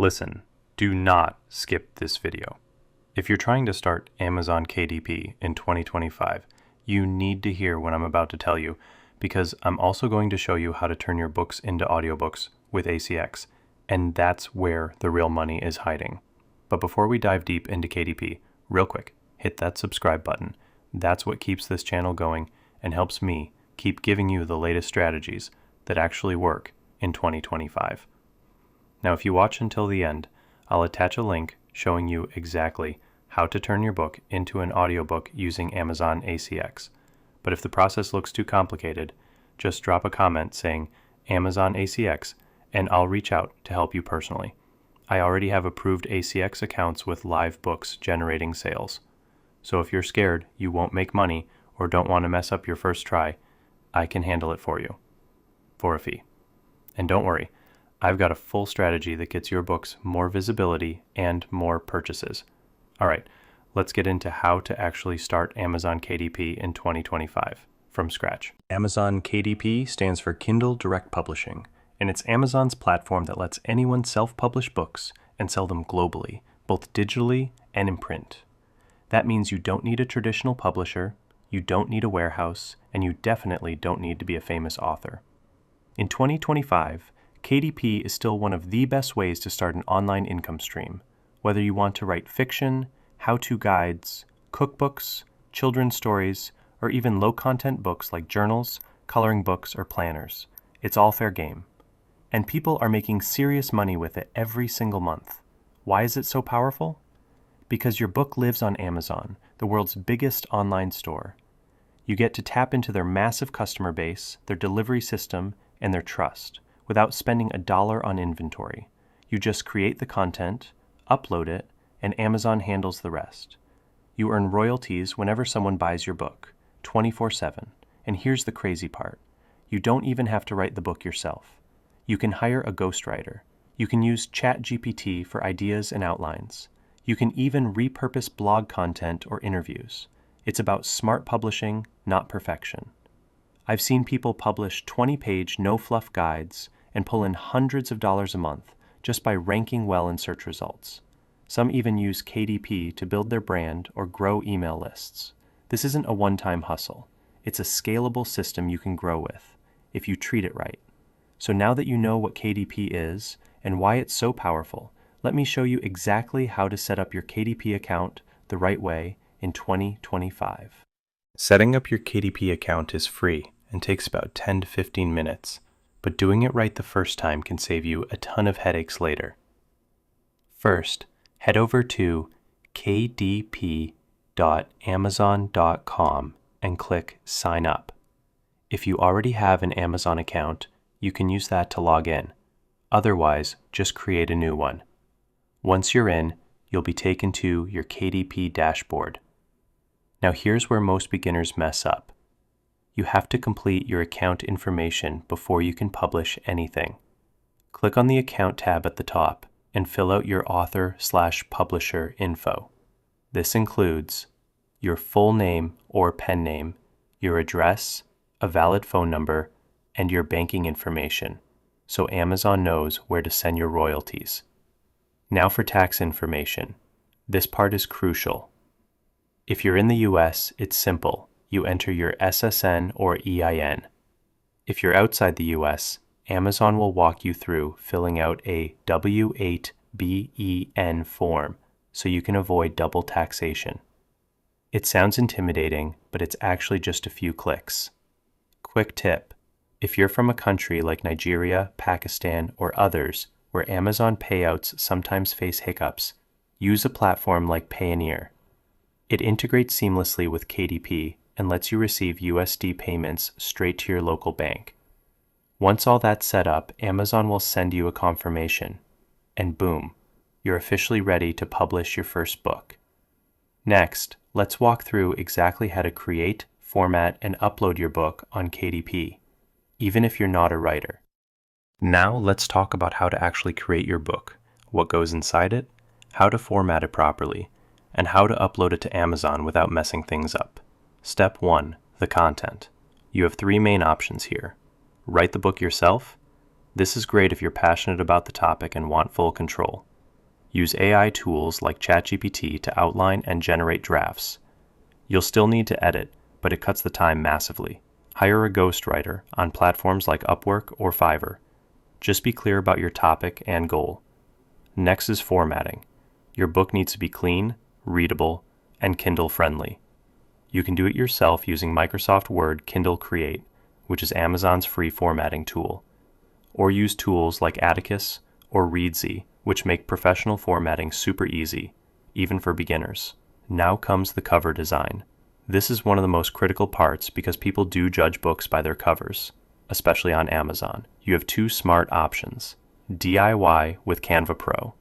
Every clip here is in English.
Listen, do not skip this video. If you're trying to start Amazon KDP in 2025, you need to hear what I'm about to tell you, because I'm also going to show you how to turn your books into audiobooks with ACX, and that's where the real money is hiding. But before we dive deep into KDP, real quick, hit that subscribe button. That's what keeps this channel going and helps me keep giving you the latest strategies that actually work in 2025. Now, if you watch until the end, I'll attach a link showing you exactly how to turn your book into an audiobook using Amazon ACX. But if the process looks too complicated, just drop a comment saying Amazon ACX and I'll reach out to help you personally. I already have approved ACX accounts with live books generating sales. So if you're scared you won't make money or don't want to mess up your first try, I can handle it for you for a fee. And don't worry, I've got a full strategy that gets your books more visibility and more purchases. All right, let's get into how to actually start Amazon KDP in 2025 from scratch. Amazon KDP stands for Kindle Direct Publishing, and it's Amazon's platform that lets anyone self-publish books and sell them globally, both digitally and in print. That means you don't need a traditional publisher, you don't need a warehouse, and you definitely don't need to be a famous author. In 2025, KDP is still one of the best ways to start an online income stream, whether you want to write fiction, how-to guides, cookbooks, children's stories, or even low-content books like journals, coloring books, or planners. It's all fair game. And people are making serious money with it every single month. Why is it so powerful? Because your book lives on Amazon, the world's biggest online store. You get to tap into their massive customer base, their delivery system, and their trust, without spending $1 on inventory. You just create the content, upload it, and Amazon handles the rest. You earn royalties whenever someone buys your book, 24/7. And here's the crazy part. You don't even have to write the book yourself. You can hire a ghostwriter. You can use ChatGPT for ideas and outlines. You can even repurpose blog content or interviews. It's about smart publishing, not perfection. I've seen people publish 20-page no-fluff guides and pull in hundreds of dollars a month just by ranking well in search results. Some even use KDP to build their brand or grow email lists. This isn't a one-time hustle. It's a scalable system you can grow with, if you treat it right. So now that you know what KDP is and why it's so powerful, let me show you exactly how to set up your KDP account the right way in 2025. Setting up your KDP account is free and takes about 10 to 15 minutes, but doing it right the first time can save you a ton of headaches later. First, head over to kdp.amazon.com and click Sign Up. If you already have an Amazon account, you can use that to log in. Otherwise, just create a new one. Once you're in, you'll be taken to your KDP dashboard. Now here's where most beginners mess up. You have to complete your account information before you can publish anything. Click on the Account tab at the top and fill out your author/publisher info. This includes your full name or pen name, your address, a valid phone number, and your banking information, so Amazon knows where to send your royalties. Now for tax information. This part is crucial. If you're in the US, it's simple. You enter your SSN or EIN. If you're outside the US, Amazon will walk you through filling out a W-8BEN form so you can avoid double taxation. It sounds intimidating, but it's actually just a few clicks. Quick tip: if you're from a country like Nigeria, Pakistan, or others where Amazon payouts sometimes face hiccups, use a platform like Payoneer. It integrates seamlessly with KDP and lets you receive USD payments straight to your local bank. Once all that's set up, Amazon will send you a confirmation, and boom, you're officially ready to publish your first book. Next, let's walk through exactly how to create, format, and upload your book on KDP, even if you're not a writer. Now let's talk about how to actually create your book, what goes inside it, how to format it properly, and how to upload it to Amazon without messing things up. Step 1. The content. You have 3 main options here. Write the book yourself, This is great if you're passionate about the topic and want full control. Use AI tools like ChatGPT to outline and generate drafts. You'll still need to edit, but it cuts the time massively. Hire a ghostwriter on platforms like Upwork or Fiverr. Just be clear about your topic and goal. Next is formatting. Your book needs to be clean, readable, and Kindle friendly. You can do it yourself using Microsoft Word Kindle Create, which is Amazon's free formatting tool, or use tools like Atticus or Readsy, which make professional formatting super easy, even for beginners. Now comes the cover design. This is one of the most critical parts because people do judge books by their covers, especially on Amazon. You have two smart options: DIY with Canva Pro.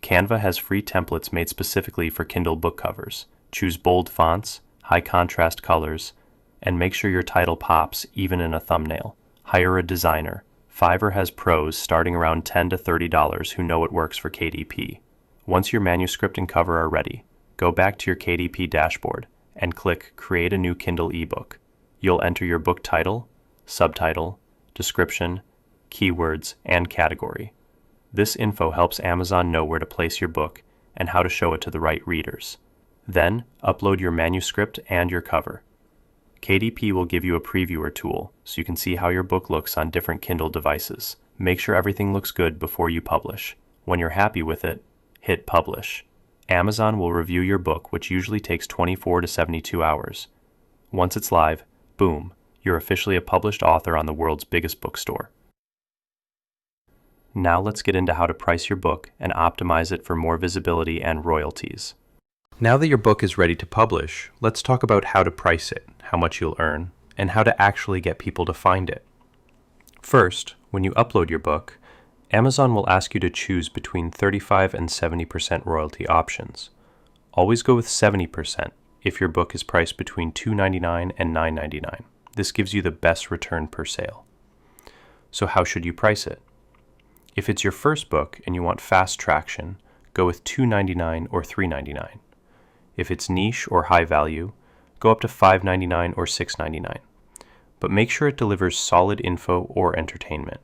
Canva has free templates made specifically for Kindle book covers. Choose bold fonts, high contrast colors, and make sure your title pops even in a thumbnail. Hire a designer. Fiverr has pros starting around $10 to $30 who know it works for KDP. Once your manuscript and cover are ready, go back to your KDP dashboard and click Create a new Kindle ebook. You'll enter your book title, subtitle, description, keywords, and category. This info helps Amazon know where to place your book and how to show it to the right readers. Then, upload your manuscript and your cover. KDP will give you a previewer tool so you can see how your book looks on different Kindle devices. Make sure everything looks good before you publish. When you're happy with it, hit publish. Amazon will review your book, which usually takes 24 to 72 hours. Once it's live, boom, you're officially a published author on the world's biggest bookstore. Now let's get into how to price your book and optimize it for more visibility and royalties. Now that your book is ready to publish, let's talk about how to price it, how much you'll earn, and how to actually get people to find it. First, when you upload your book, Amazon will ask you to choose between 35 and 70% royalty options. Always go with 70% if your book is priced between $2.99 and $9.99. This gives you the best return per sale. So how should you price it? If it's your first book and you want fast traction, go with $2.99 or $3.99. If it's niche or high value, go up to $5.99 or $6.99. But make sure it delivers solid info or entertainment.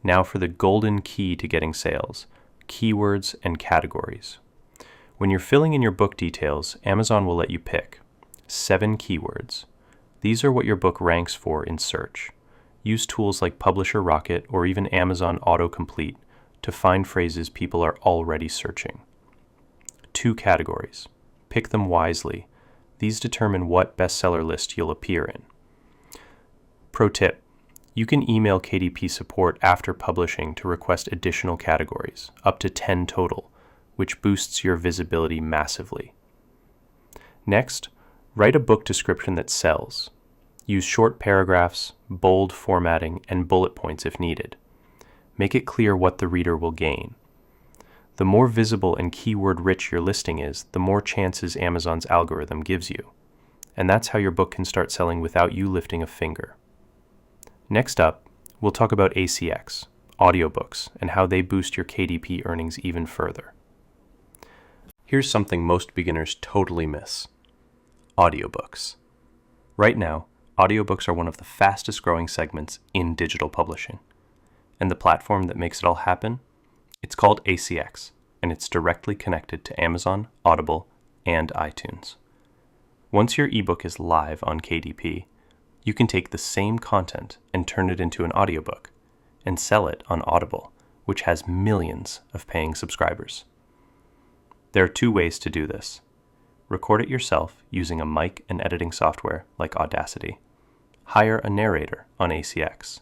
Now for the golden key to getting sales: keywords and categories. When you're filling in your book details, Amazon will let you pick 7 keywords. These are what your book ranks for in search. Use tools like Publisher Rocket or even Amazon Autocomplete to find phrases people are already searching. 2 categories. Pick them wisely. These determine what bestseller list you'll appear in. Pro tip: you can email KDP support after publishing to request additional categories, up to 10 total, which boosts your visibility massively. Next, write a book description that sells. Use short paragraphs, bold formatting, and bullet points if needed. Make it clear what the reader will gain. The more visible and keyword-rich your listing is, the more chances Amazon's algorithm gives you. And that's how your book can start selling without you lifting a finger. Next up, we'll talk about ACX, audiobooks, and how they boost your KDP earnings even further. Here's something most beginners totally miss: audiobooks. Right now, audiobooks are one of the fastest growing segments in digital publishing. And the platform that makes it all happen? It's called ACX, and it's directly connected to Amazon, Audible, and iTunes. Once your ebook is live on KDP, you can take the same content and turn it into an audiobook and sell it on Audible, which has millions of paying subscribers. There are 2 ways to do this. Record it yourself using a mic and editing software like Audacity. Hire a narrator on ACX.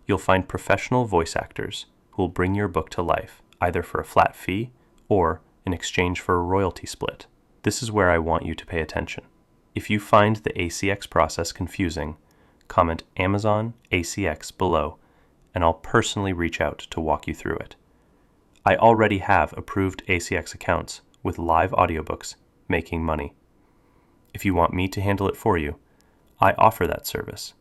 You'll find professional voice actors who will bring your book to life, either for a flat fee or in exchange for a royalty split. This is where I want you to pay attention. If you find the ACX process confusing, comment Amazon ACX below, and I'll personally reach out to walk you through it. I already have approved ACX accounts with live audiobooks making money. If you want me to handle it for you, I offer that service,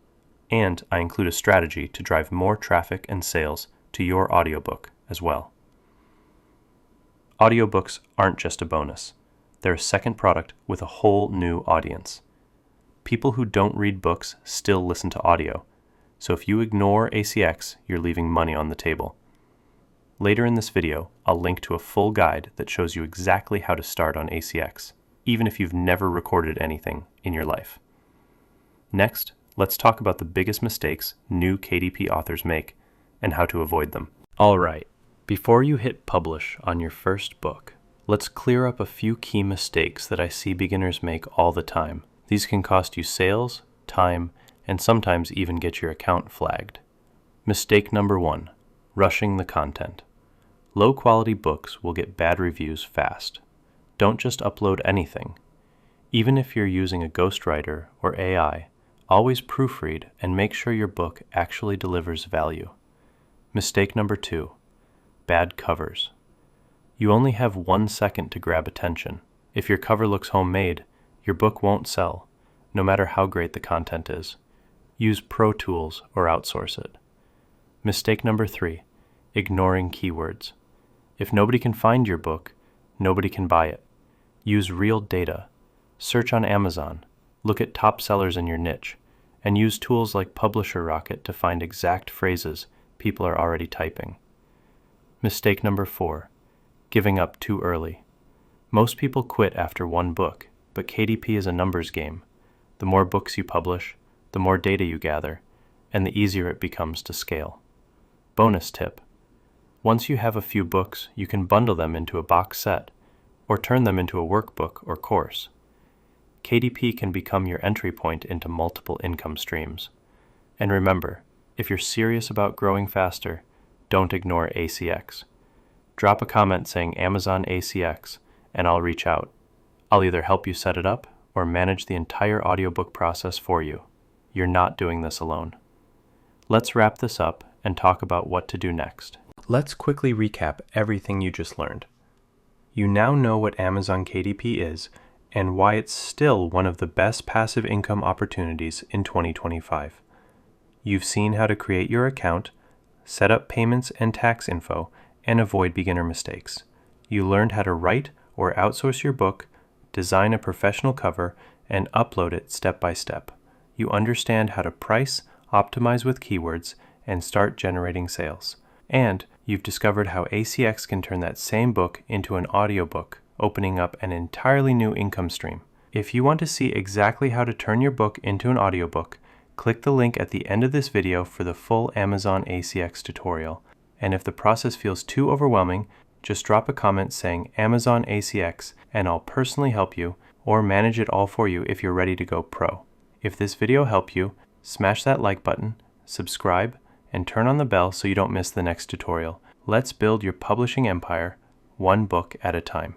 and I include a strategy to drive more traffic and sales to your audiobook as well. Audiobooks aren't just a bonus. They're a second product with a whole new audience. People who don't read books still listen to audio, So if you ignore ACX, you're leaving money on the table. Later in this video, I'll link to a full guide that shows you exactly how to start on ACX, even if you've never recorded anything in your life. Next, let's talk about the biggest mistakes new KDP authors make and how to avoid them. All right, before you hit publish on your first book, let's clear up a few key mistakes that I see beginners make all the time. These can cost you sales, time, and sometimes even get your account flagged. Mistake number 1, rushing the content. Low-quality books will get bad reviews fast. Don't just upload anything. Even if you're using a ghostwriter or AI, always proofread and make sure your book actually delivers value. Mistake number 2, bad covers. You only have 1 second to grab attention. If your cover looks homemade, your book won't sell, no matter how great the content is. Use Pro Tools or outsource it. Mistake number 3, ignoring keywords. If nobody can find your book, nobody can buy it. Use real data. Search on Amazon, look at top sellers in your niche, and use tools like Publisher Rocket to find exact phrases people are already typing. Mistake number 4, giving up too early. Most people quit after 1 book, but KDP is a numbers game. The more books you publish, the more data you gather, and the easier it becomes to scale. Bonus tip: once you have a few books, you can bundle them into a box set, or turn them into a workbook or course. KDP can become your entry point into multiple income streams. And remember, if you're serious about growing faster, don't ignore ACX. Drop a comment saying Amazon ACX, and I'll reach out. I'll either help you set it up or manage the entire audiobook process for you. You're not doing this alone. Let's wrap this up and talk about what to do next. Let's quickly recap everything you just learned. You now know what Amazon KDP is and why it's still one of the best passive income opportunities in 2025. You've seen how to create your account, set up payments and tax info, and avoid beginner mistakes. You learned how to write or outsource your book, design a professional cover, and upload it step by step. You understand how to price, optimize with keywords, and start generating sales. And you've discovered how ACX can turn that same book into an audiobook, opening up an entirely new income stream. If you want to see exactly how to turn your book into an audiobook, click the link at the end of this video for the full Amazon ACX tutorial. And if the process feels too overwhelming, just drop a comment saying Amazon ACX and I'll personally help you or manage it all for you if you're ready to go pro. If this video helped you, smash that like button, subscribe, and turn on the bell so you don't miss the next tutorial. Let's build your publishing empire, 1 book at a time.